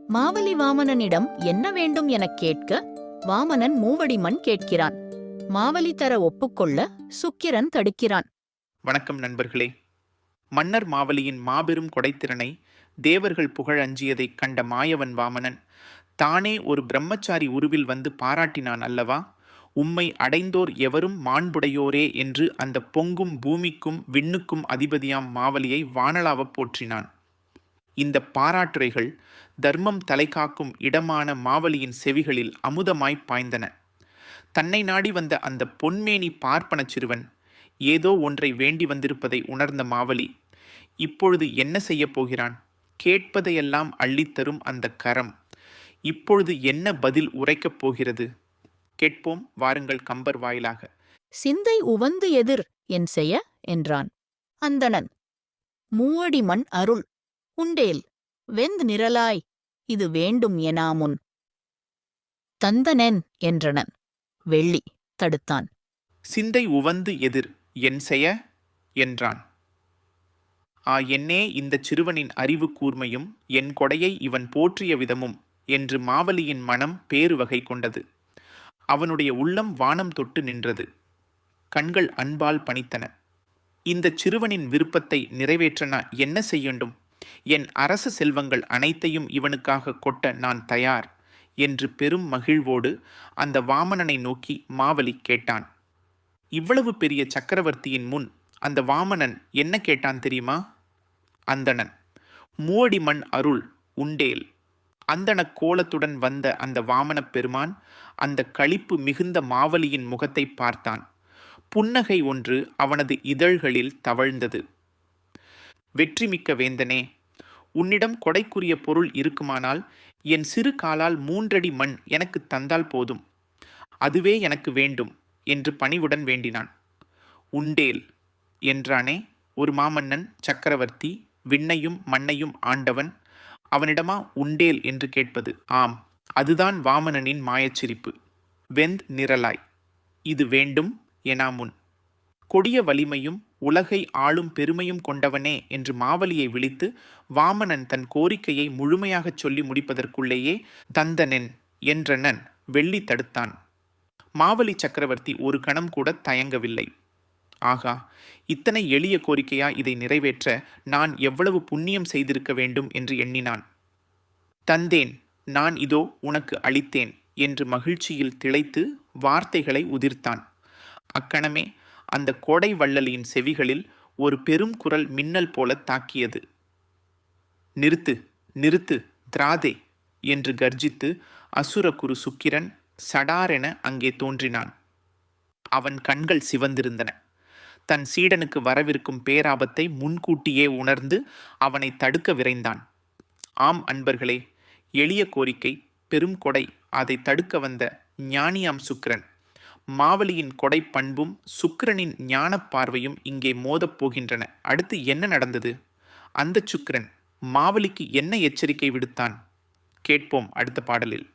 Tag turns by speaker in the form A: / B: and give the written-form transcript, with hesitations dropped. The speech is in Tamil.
A: மாவலி வாமனனிடம் என்ன வேண்டும் எனக் கேட்க வாமனன் மூவடி மண் கேட்கிறான். மாவலி தர ஒப்புக்கொள்ள சுக்கிரன் தடுக்கிறான்.
B: வணக்கம் நண்பர்களே. மன்னர் மாவலியின் மாபெரும் கொடைத்திறனை தேவர்கள் புகழ் அஞ்சியதைக் கண்ட மாயவன் வாமனன் தானே ஒரு பிரம்மச்சாரி உருவில் வந்து பாராட்டினான் அல்லவா? உம்மை அடைந்தோர் எவரும் மாண்புடையோரே என்று அந்த பொங்கும் பூமிக்கும் விண்ணுக்கும் அதிபதியாம் மாவலியை வானளாவப் போற்றினான். இந்த பாராட்டுரைகள் தர்மம் தலைகாக்கும் இடமான மாவலியின் செவிகளில் அமுதமாய்ப் பாய்ந்தன. தன்னை நாடி வந்த அந்த பொன்மேனி பார்ப்பனச் சிறுவன் ஏதோ ஒன்றை வேண்டி வந்திருப்பதை உணர்ந்த மாவலி இப்பொழுது என்ன செய்யப் போகிறான்? கேட்பதையெல்லாம் அள்ளித்தரும் அந்த கரம் இப்பொழுது என்ன பதில் உரைக்கப் போகிறது? கேட்போம் வாருங்கள் கம்பர் வாயிலாக.
A: சிந்தை உவந்து எதிர் என் செய்ய என்றான். அந்தணன் மூவடி மண் அருள் உண்டேல் வெந்து நிரலாய் இது வேண்டும் எனாமுன் தந்தனென் என்றனன். வெள்ளி தடுத்தான்.
B: சிந்தை உவந்து எதிர் என் செய்ய என்றான். என்னே இந்த சிறுவனின் அறிவு கூர்மையும் என் கொடையை இவன் போற்றிய விதமும் என்று மாவலியின் மனம் பேருவகை கொண்டது. அவனுடைய உள்ளம் வானம் தொட்டு நின்றது. கண்கள் அன்பால் பணித்தன. இந்த சிறுவனின் விருப்பத்தை நிறைவேற்ற நான் என்ன செய்யண்டும்? என் அரச செல்வங்கள் அனைத்தையும் இவனுக்காக கொட்ட நான் தயார் என்று பெரும் மகிழ்வோடு அந்த வாமனனை நோக்கி மாவலி கேட்டான். இவ்வளவு பெரிய சக்கரவர்த்தியின் முன் அந்த வாமனன் என்ன கேட்டான் தெரியுமா? அந்தணன் மூவடி மண் அருள் உண்டேல். அந்தண கோலத்துடன் வந்த அந்த வாமனப் பெருமான் அந்த களிப்பு மிகுந்த மாவலியின் முகத்தை பார்த்தான். புன்னகை ஒன்று அவனது இதழ்களில் தவழ்ந்தது. வெற்றிமிக்க வேந்தனே, உன்னிடம் கொடைக்குரிய பொருள் இருக்குமானால் என் சிறு காலால் 3 அடி மண் எனக்கு தந்தால் போதும், அதுவே எனக்கு வேண்டும் என்று பணிவுடன் வேண்டினான். உண்டேல் என்றானே ஒரு மாமன்னன், சக்கரவர்த்தி, விண்ணையும் மண்ணையும் ஆண்டவன், அவனிடமா உண்டேல் என்று கேட்பது? ஆம், அதுதான் வாமனனின் மாயச்சிரிப்பு. வெந்த் நிரலாய் இது வேண்டும் எனாமுன். கொடிய வலிமையும் உலகை ஆளும் பெருமையும் கொண்டவனே என்று மாவலியை விழித்து வாமனன் தன் கோரிக்கையை முழுமையாகச் சொல்லி முடிப்பதற்குள்ளேயே தந்தனென் என்றனன் வெள்ளி தடுத்தான். மாவலி சக்கரவர்த்தி ஒரு கணம் கூட தயங்கவில்லை. ஆகா, இத்தனை எளிய கோரிக்கையா இதை நிறைவேற்ற நான் எவ்வளவு புண்ணியம் செய்திருக்க வேண்டும் என்று எண்ணினான். தந்தேன், நான் இதோ உனக்கு அளித்தேன் என்று மகிழ்ச்சியில் திளைத்து வார்த்தைகளை உதிர்த்தான். அக்கணமே அந்த கோடை வள்ளலியின் செவிகளில் ஒரு பெரும் குரல் மின்னல் போல தாக்கியது. நிறுத்து, நிறுத்து, திராதே என்று கர்ஜித்து அசுரகுரு சுக்கிரன் சடாரென அங்கே தோன்றினான். அவன் கண்கள் சிவந்திருந்தன. தன் சீடனுக்கு வரவிருக்கும் பேராபத்தை முன்கூட்டியே உணர்ந்து அவனை தடுக்க விரைந்தான். ஆம் அன்பர்களே, எளிய கோரிக்கை, பெரும் கொடை, அதை தடுக்க வந்த ஞானியாம் சுக்கிரன். மாவலியின் கொடை பண்பும் சுக்கிரனின் ஞானப் பார்வையும் இங்கே மோதப் போகின்றன. அடுத்து என்ன நடந்தது? அந்த சுக்கிரன் மாவலிக்கு என்ன எச்சரிக்கை விடுத்தான்? கேட்போம் அடுத்த பாடலில்.